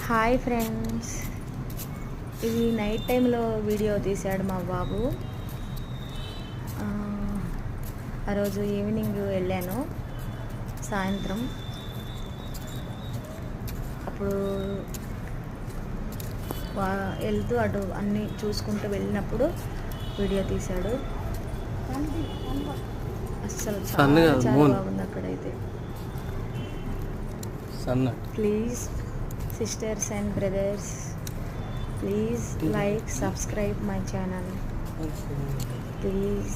Hi friends, ఇది night టైంలో video తీశాడు మా బాబు. ఆ రోజు ఈవినింగ్ వెళ్ళాను, సాయంత్రం. అప్పుడు వెళ్తూ అటు అన్నీ చూసుకుంటూ వెళ్ళినప్పుడు వీడియో తీశాడు. అస్సలు చాలా చాలా బాగుంది అక్కడైతే. Please sisters and brothers, please like, subscribe my channel, please.